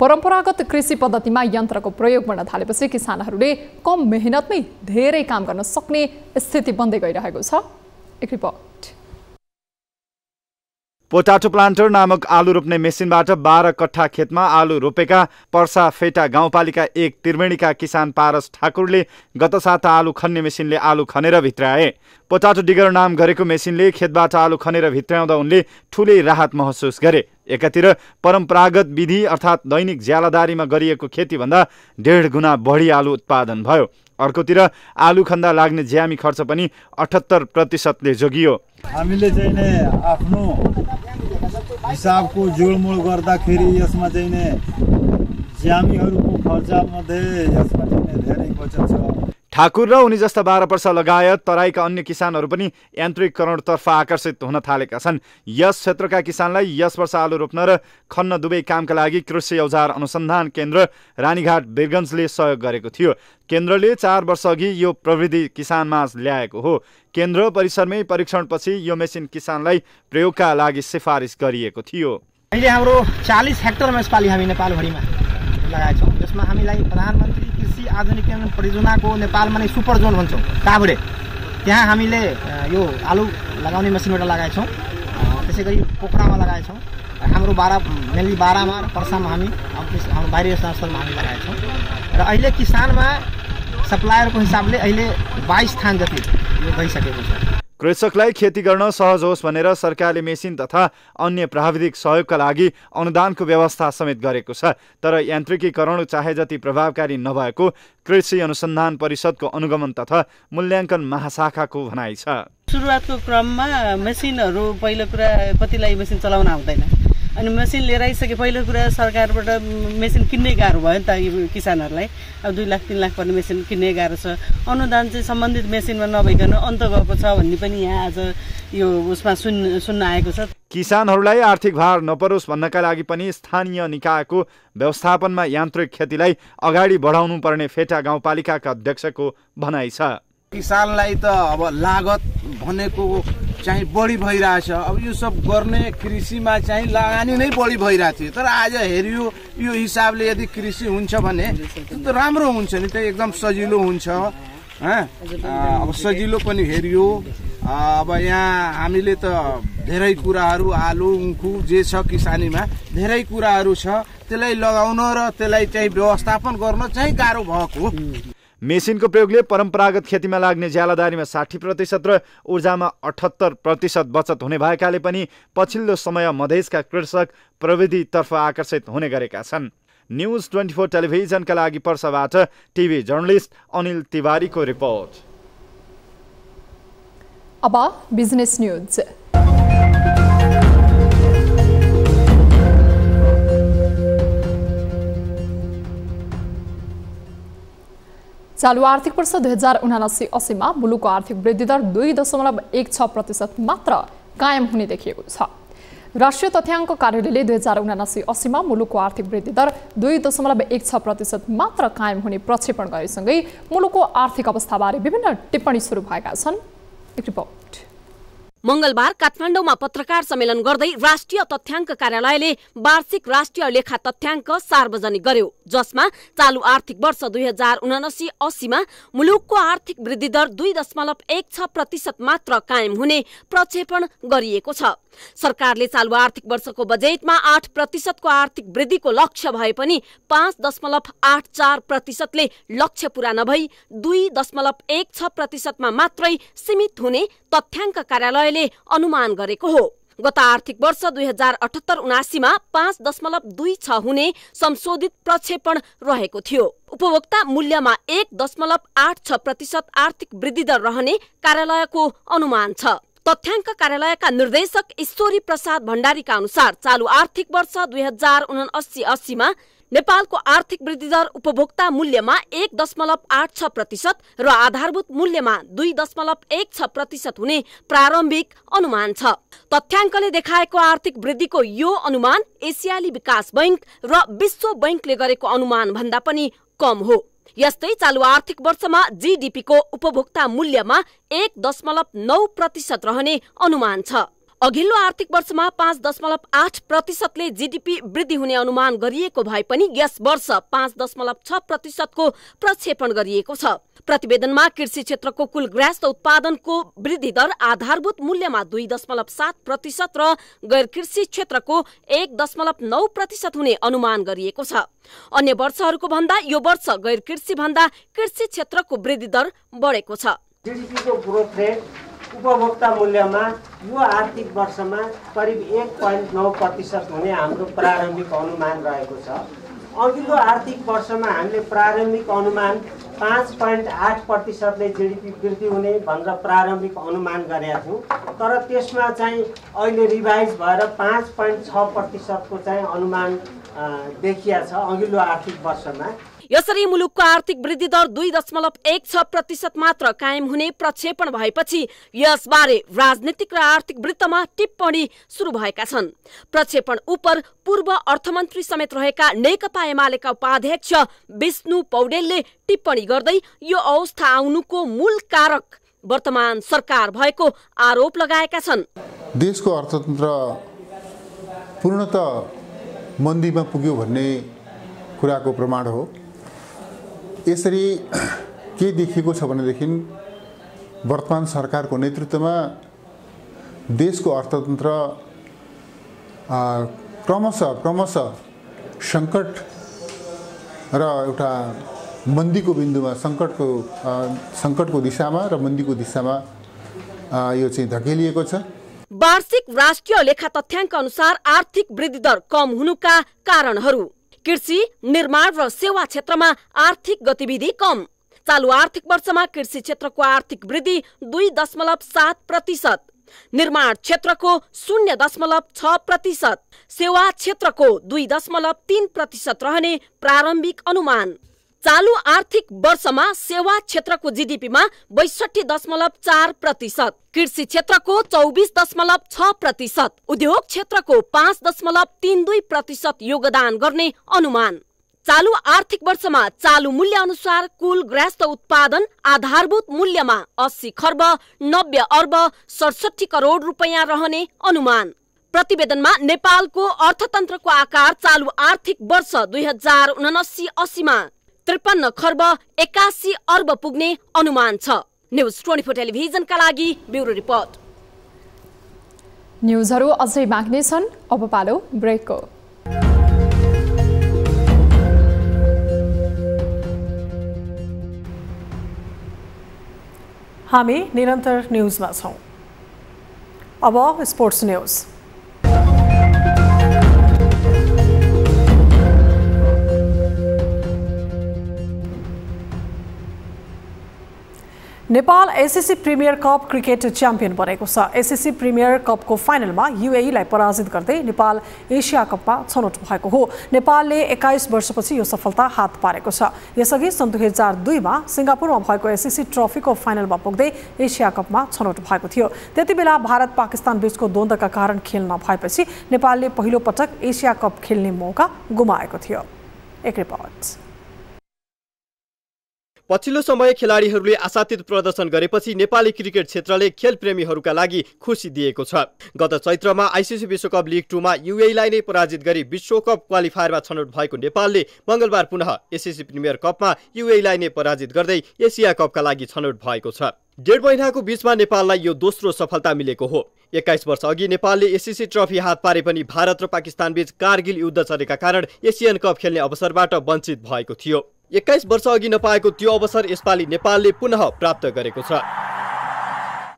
परम्परागत कृषि पद्धतिमा यन्त्रको प्रयोग बढ्न थालेपछि किसानहरूले कम मेहनतमै धेरै काम गर्न सक्ने स्थिति बन्दै गइरहेको छ। एक रिपोर्ट। पोटाटो प्लान्टर नामक आलु रोप्ने मेसिनबाट 12 कट्ठा खेतमा आलु रोपेका पर्सा फेटा गाउँपालिका 1 त्रिवेणीका किसान पारस ठाकुरले गत साता आलु खन्ने मेसिनले आलु खनेर भित्राए। पोटाटो डिगर नाम गरेको मेसिनले खेतबाट आलु खनेर भित्राउँदा उनले ठूलै राहत महसुस गरे। एकातिर परम्परागत विधि अर्थात् दैनिक ज्यालादारीमा गरिएको खेतीभन्दा 1.5 गुणा बढी आलु उत्पादन भयो। अर्कोतिर आलु खन्दा लाग्ने ज्यामी खर्च पनि 78% जोगियो। हामीले चाहिँ नि आफ्नो हिसाबको जोडमोड गर्दाखेरि यसमा चाहिँ नि ज्यामीहरूको खर्चमध्ये यसमा चाहिँ धेरै बचत छ। ठाकुर र उनी जस्ता 12 वर्ष लगायत तराईका अन्य किसानहरू पनि यान्त्रिकरणतर्फ आकर्षित हुन थालेका छन्। यस क्षेत्रका किसानलाई यस वर्ष आलु रोप्न र खन्न दुवै कामका लागि कृषि औजार अनुसन्धान केन्द्र रानीघाट वीरगन्जले सहयोग गरेको थियो। केन्द्रले 4 वर्ष अघि यो प्रविधि किसानमा ल्याएको हो। केन्द्र परिसरमै परीक्षणपछि यो मेसिन किसानलाई प्रयोगका लागि सिफारिस गरिएको थियो। अहिले हाम्रो 40 हेक्टरमा यसपालि हामी नेपालभरिमा लगाएका छौँ, जसमा हामीलाई प्रधानमन्त्री कृषि आधुनिकीकरण परियोजनाको नेपालमा नै सुपर जोन भन्छौँ काभ्रे, त्यहाँ हामीले यो आलु लगाउने मेसिन एउटा लगाएका छौँ। त्यसै गरी पोखरामा लगाएका छौँ। हाम्रो मेनली 12 मा पर्सामा हामी हाम्रो बाहिरी स्थलमा हामी लगाएका छौँ। र अहिले किसानमा सप्लायरको हिसाबले अहिले 22 स्थान जति यो गइसकेको छ। कृषकलाई खेती गर्न सहज होस् भनेर सरकारले मेसिन तथा अन्य प्राविधिक सहयोगका लागि अनुदानको व्यवस्था समेत गरेको छ। तर यान्त्रिकीकरण चाहे जति प्रभावकारी नभएको कृषि अनुसन्धान परिषदको अनुगमन तथा मूल्याङ्कन महाशाखाको भनाइ छ। सुरुवातको क्रममा मेसिनहरू पहिलो कुरा कतिलाई मेसिन चलाउन आउँदैन, अनि मेसिन लिएर आइसके पहिलो कुरा सरकारबाट मेसिन किन्नै गाह्रो भयो नि त किसानहरूलाई। अब 2 लाख 3 लाख पर्ने मेसिन किन्नै गाह्रो छ। अनुदान चाहिँ सम्बन्धित मेसिनमा नभइकन अन्त गएको छ भन्ने पनि यहाँ आज यो उसमा सुन्न आएको छ। किसानहरूलाई आर्थिक भार नपरोस् भन्नका लागि पनि स्थानीय निकायको व्यवस्थापनमा यान्त्रिक खेतीलाई अगाडि बढाउनु पर्ने फेटा गाउँपालिकाका अध्यक्षको भनाइ छ। किसानलाई त अब लागत भनेको चाहिँ बढी भइरहेछ। अब यो सब गर्ने कृषिमा चाहिँ लगानी नै बढी भइरहेको थियो। तर आज हेरियो यो हिसाबले यदि कृषि हुन्छ भने त राम्रो हुन्छ नि, त एकदम सजिलो हुन्छ। अब सजिलो पनि हेरियो। अब यहाँ हामीले त धेरै कुराहरू आलु उखु जे छ किसानीमा धेरै कुराहरू छ, त्यसलाई लगाउन र त्यसलाई चाहिँ व्यवस्थापन गर्न चाहिँ गाह्रो भएको। मेसिनको प्रयोगले परम्परागत खेतीमा लाग्ने ज्यालादारीमा 60% र ऊर्जामा 78% बचत हुने भएकाले पनि पछिल्लो समय मधेसका कृषक प्रविधितर्फ आकर्षित हुने गरेका छन्। न्युज 24 टेलिभिजनका लागि पर्साबाट टिभी जर्नलिस्ट अनिल तिवारीको रिपोर्ट। अब बिजनेस न्युज। चालू आर्थिक वर्ष 2079-80 मा मुलुकको आर्थिक वृद्धि दर 2.16% मात्र कायम हुने देखिएको छ। राष्ट्रिय तथ्याङ्क कार्यालयले 2079-80 मा मुलुकको आर्थिक वृद्धि दर 2.16% मात्र कायम हुने प्रक्षेपण गरेसँगै मुलुकको आर्थिक अवस्थाबारे विभिन्न टिप्पणी सुरु भएका छन्। एक रिपोर्ट। मंगलबार काठमाडौँमा पत्रकार सम्मेलन गर्दै राष्ट्रिय तथ्याङ्क कार्यालयले वार्षिक राष्ट्रिय लेखा तथ्याङ्क सार्वजनिक गर्यो, जसमा चालू आर्थिक वर्ष 2079-80 मा मुलुकको आर्थिक वृद्धि दर 2.16% मात्र कायम हुने प्रक्षेपण गरिएको छ। सरकारले चालू आर्थिक वर्षको बजेटमा 8% को आर्थिक वृद्धिको लक्ष्य भए पनि 5.84% ले लक्ष्य पूरा नभई 2.16% मा मात्रै सीमित हुने तथ्याङ्क कार्यालयले अनुमान गरेको हो। गत आर्थिक वर्ष 2078-79 मा 5.26 हुने संशोधित प्रक्षेपण रहेको थियो। उपभोक्ता मूल्यमा 1.86% आर्थिक वृद्धि दर रहने कार्यालयको अनुमान छ। तथ्याङ्क कार्यालयका निर्देशक ईश्वरी प्रसाद भण्डारीका अनुसार चालू आर्थिक वर्ष 2079-80 मा नेपालको आर्थिक वृद्धि दर उपभोक्ता मूल्यमा 1.86% र आधारभूत मूल्यमा 2.16% हुने प्रारम्भिक अनुमान छ। तथ्याङ्कले देखाएको आर्थिक वृद्धिको यो अनुमान एसियाली विकास बैंक र विश्व बैंकले गरेको अनुमान भन्दा पनि कम हो। यस्तै चालू आर्थिक वर्षमा जीडीपी को उपभोक्ता मूल्यमा 1.9% रहने अनुमान छ। अघिल्लो आर्थिक वर्षमा 5.8% जीडीपी वृद्धि हुने अनुमान गरिएको भए पनि यस वर्ष 5.6% प्रक्षेपण गरिएको छ। प्रतिवेदनमा कृषि क्षेत्रको कुल ग्राहस्थ उत्पादनको वृद्धि दर आधारभूत मूल्यमा 2.7% र गैर कृषि क्षेत्रको 1.9% हुने अनुमान गरिएको छ। अन्य वर्षहरूको भन्दा यो वर्ष गैर कृषि भन्दा कृषि क्षेत्रको वृद्धि दर बढेको छ। जीडीपीको ग्रोथ रेट उपभोक्ता मूल्यमा यो आर्थिक वर्षमा करिब 1.9% हुने हाम्रो प्रारम्भिक अनुमान रहेको छ। अघिल्लो आर्थिक वर्षमा हामीले प्रारम्भिक अनुमान 5.8%ले जीडीपी वृद्धि हुने भनेर प्रारम्भिक अनुमान गरेका थियौँ, तर त्यसमा चाहिँ अहिले रिभाइज भएर 5.6% को चाहिँ अनुमान देखिया छ अघिल्लो आर्थिक वर्षमा। यसरी मुलुकको आर्थिक वृद्धि दर 2.16% मात्र कायम हुने प्रक्षेपण भएपछि यसबारे राजनीतिक र आर्थिक वृत्तमा टिप्पणी सुरु भएका छन्। प्रक्षेपण उपर पूर्व अर्थमन्त्री समेत रहेका नेकपा एमालेका उपाध्यक्ष विष्णु पौडेलले टिप्पणी गर्दै यो अवस्था आउनुको मूल कारक वर्तमान सरकार भएको आरोप लगाएका छन्। देशको अर्थतन्त्र पूर्णतः मन्दीमा पुग्यो भन्ने कुराको प्रमाण हो। यसरी के देखिएको छ भनेदेखि वर्तमान सरकारको नेतृत्वमा देशको अर्थतन्त्र क्रमशः सङ्कट र एउटा मन्दीको बिन्दुमा सङ्कटको दिशामा र मन्दीको दिशामा यो चाहिँ धकेलिएको छ। वार्षिक राष्ट्रिय लेखा तथ्याङ्क अनुसार आर्थिक वृद्धि दर कम हुनुका कारणहरू: कृषि, निर्माण र सेवा क्षेत्रमा आर्थिक गतिविधि कम। चालू आर्थिक वर्षमा कृषि क्षेत्रको आर्थिक वृद्धि 2.7%, निर्माण क्षेत्रको 0.6%, सेवा क्षेत्रको 2.3% रहने प्रारम्भिक अनुमान। चालू आर्थिक वर्षमा सेवा क्षेत्रको जीडीपीमा 62.4%, कृषि क्षेत्रको 24.6%, उद्योग क्षेत्रको 5.32% योगदान गर्ने अनुमान। चालू आर्थिक वर्षमा चालू मूल्य अनुसार कुल ग्राहस्थ उत्पादन आधारभूत मूल्यमा 80 खर्ब 90 अर्ब 67 करोड रुपैयाँ रहने अनुमान। प्रतिवेदनमा नेपालको अर्थतन्त्रको आकार चालू आर्थिक वर्ष 2079-80 मा 53 खर्ब 81 अर्ब पुग्ने अनुमान छ। न्युज 24 टेलिभिजनका लागि ब्युरो रिपोर्ट। न्युजहरू अझै बाँकी छन्, अब पालो ब्रेकको। हामी निरन्तर न्युजमा छौं। अब sports news. Nepal SSC premier cup cricket champion बनेको छ। एसएससी प्रिमियर कपको फाइनलमा युएईलाई पराजित गर्दै नेपाल एसिया कपमा छनौट भएको हो। नेपालले 21 वर्षपछि यो सफलता हात पारेको छ। यसअघि सन् 2002 मा सिङ्गापुरमा भएको एसएससी ट्रफीको फाइनलमा पुग्दै एसिया कपमा छनौट भएको थियो। त्यतिबेला भारत पाकिस्तान बीचको द्वन्द्वका कारण खेल नभएपछि नेपालले पहिलो पटक एसिया कप खेल्ने मौका गुमाएको थियो। एक रिपोर्ट। पछिल्लो समय खेलाडीहरूले आशातीत प्रदर्शन गरेपछि नेपाली क्रिकेट क्षेत्रले खेल प्रेमीहरूका लागि खुसी दिएको छ। गत चैत्रमा आईसीसी विश्वकप लिग 2 मा युएईलाई नै पराजित गरी विश्वकप क्वालिफायरमा छनौट भएको नेपालले मंगलबार पुनः एसएससी प्रिमियर कपमा युएईलाई नै पराजित गर्दै एसिया कपका लागि छनौट भएको छ। 1.5 महिनाको बीचमा नेपाललाई यो दोस्रो सफलता मिलेको हो। 21 वर्ष अघि नेपालले एसएससी ट्रफी हात पारे पनि भारत र पाकिस्तान बीच कारगिल युद्ध चलेका कारण एसियन कप खेल्ने अवसरबाट वञ्चित भएको थियो। 21 वर्ष अघि नपाएको त्यो अवसर यसपालि नेपालले पुनः प्राप्त गरेको छ।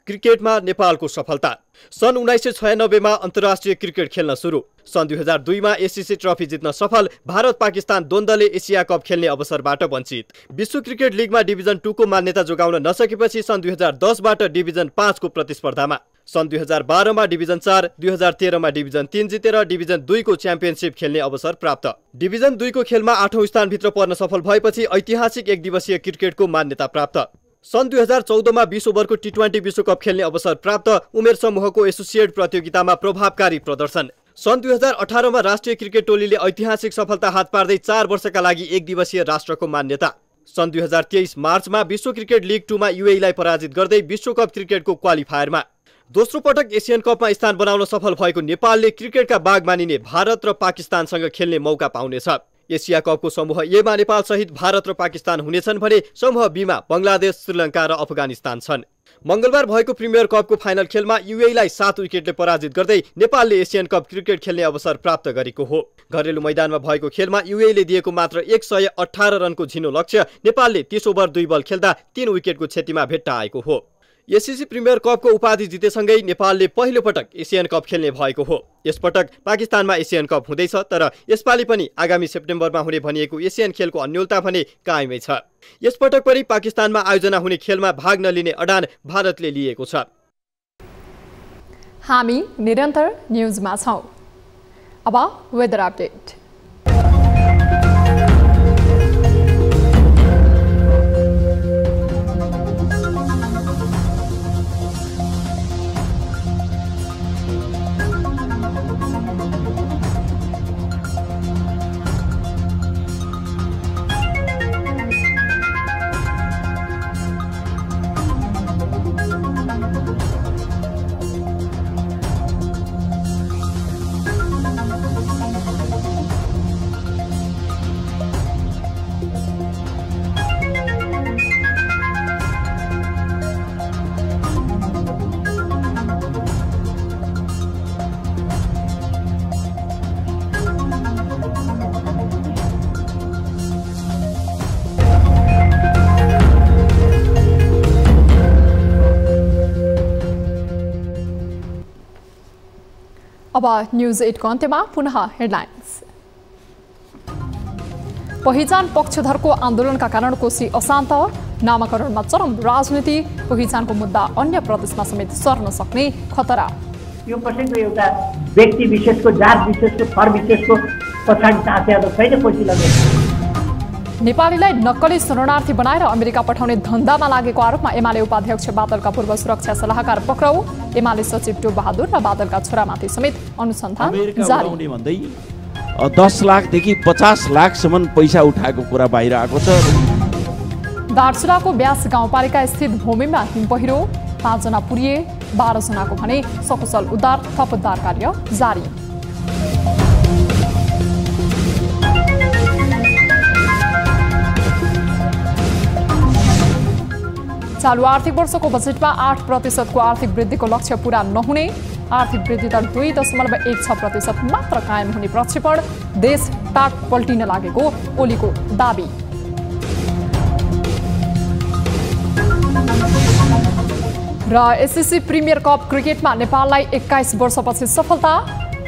क्रिकेटमा नेपालको सफलता। सन् 1996 मा अन्तर्राष्ट्रिय क्रिकेट खेल्न सुरु। सन् 2002 मा एसएससी ट्रफी जित्न सफल भारत पाकिस्तान द्वन्द्वले एसिया कप खेल्ने अवसरबाट वञ्चित। विश्व क्रिकेट लिगमा डिभिजन 2 को मान्यता जोगाउन नसकेपछि सन् 2010 बाट डिभिजन 5 को प्रतिस्पर्धामा, सन् 2012 मा डिभिजन 4, 2013 मा डिभिजन 3 जितेर डिभिजन 2 को च्याम्पियनशिप खेल्ने अवसर प्राप्त। डिभिजन 2 को खेलमा 8औं स्थानभित्र पर्न सफल भएपछि ऐतिहासिक एक दिवसीय क्रिकेटको मान्यता प्राप्त। सन् 2014 मा 20 ओभरको टी20 विश्वकप खेल्ने अवसर प्राप्त। उमेर समूहको एसोसिएट प्रतियोगितामा प्रभावकारी प्रदर्शन। सन् 2018 मा राष्ट्रिय क्रिकेट टोलीले ऐतिहासिक सफलता हात पार्दै 4 वर्षका लागि एक दिवसीय राष्ट्रको मान्यता। सन् 2023 मार्चमा विश्व क्रिकेट लिग 2 मा युएईलाई पराजित गर्दै विश्वकप क्रिकेटको क्वालिफायरमा। दोस्रो पटक एसियन कपमा स्थान बनाउन सफल भएको नेपालले क्रिकेटका बाग मानिने भारत र पाकिस्तानसँग खेल्ने मौका पाउनेछ। एसिया कपको समूह एमा नेपाल सहित भारत र पाकिस्तान हुनेछन् भने समूह बीमा बंगलादेश, श्रीलङ्का र अफगानिस्तान छन्। मंगलबार भएको प्रिमियर कपको फाइनल खेलमा युएईलाई 7 विकेटले पराजित गर्दै नेपालले एसियन कप क्रिकेट खेल्ने अवसर प्राप्त गरेको हो। घरेलु मैदानमा भएको खेलमा युएईले दिएको मात्र 118 रनको झिनो लक्ष्य नेपालले 30 ओभर 2 बल खेल्दा 3 विकेटको क्षतिमा भेट्टाएको हो। एससीसी प्रिमियर कपको उपाधि जितेसँगै नेपालले पहिलो पटक एसियन कप खेल्ने भएको हो। यसपटक पाकिस्तानमा एसियन कप हुँदैछ, तर यसपालि पनि आगामी सेप्टेम्बरमा हुने भनिएको एसियन खेलको अन्योलता भने कायमै छ। यसपटक पनि पाकिस्तानमा आयोजना हुने खेलमा भाग नलिने अडान भारतले लिएको छ। हामी निरन्तर न्युजमा छौं। अब वेदर अपडेट। अब न्यूज 8 को अन्त्यमा पुनः हेडलाइन्स। पहिचान पक्षधरको आन्दोलनका कारण कोशी अशान्त, नामाकरणमा चरम राजनीति, पहिचानको मुद्दा अन्य प्रदेशमा समेत सर्न सक्ने खतरा। यो कसैको एउटा व्यक्ति विशेषको, जात विशेषको, थर विशेषको पछाडि तातेर छैन पछि लगेको। नेपालीलाई नक्कली शरणार्थी बनाएर अमेरिका पठाउने धन्दामा लागेको आरोपमा एमाले उपाध्यक्ष बादलका पूर्व सुरक्षा सल्लाहकार पक्राउ। एमाले सचिव टो बहादुर र बादलका छोरामाथि समेत अनुसन्धान जारी। भन्दै 10 लाखदेखि 50 लाखसम्म पैसा उठाएको कुरा बाहिर आएको छ। दार्चुलाको ब्यास गाउँपालिका स्थित भूमिमा हिम पहिरो, 5 जना पुरिए, 12 जनाको भने सकुशल उद्धार, थप उद्धार कार्य जारी। चालू आर्थिक वर्षको बजेटमा 8% को आर्थिक वृद्धिको लक्ष्य पूरा नहुने, आर्थिक वृद्धि दर 2.16% मात्र कायम हुने प्रक्षेपण, देश टाट पल्टिन लागेको ओलीको दाबी। र एससीसी प्रिमियर कप क्रिकेटमा नेपाललाई 21 वर्षपछि सफलता,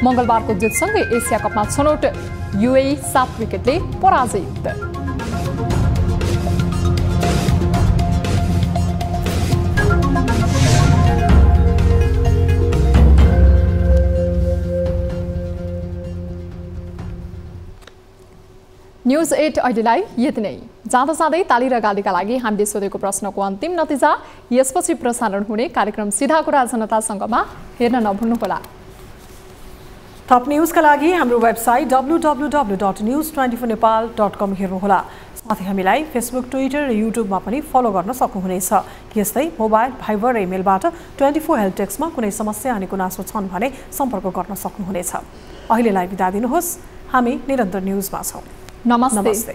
मंगलबारको जितसँगै एसिया कपमा छनौट, युएई 7 विकेटले पराजित। न्यूज 8 अहिलेलाई यति नै। जाँदा जाँदै ताली र गालीका लागि हामीले सोधेको प्रश्नको अन्तिम नतिजा यसपछि प्रसारण हुने कार्यक्रम सीधा कुरा जनतासँगमा हेर्न नभुल्नुहोला। थप न्यूजका लागि हाम्रो वेबसाइट www.news24nepal.com हेर्नुहोला। साथै हामीलाई फेसबुक, ट्विटर र युट्युबमा पनि फलो गर्न सक्नुहुनेछ। यस्तै मोबाइल, भाइबर र इमेलबाट 24 हेल्पडेस्कमा कुनै समस्या अनि गुनासो छन् भने सम्पर्क गर्न सक्नुहुनेछ। अहिलेलाई बिदा दिनुहोस्। हामी निरन्तर न्यूजमा छौं। नमस्ते।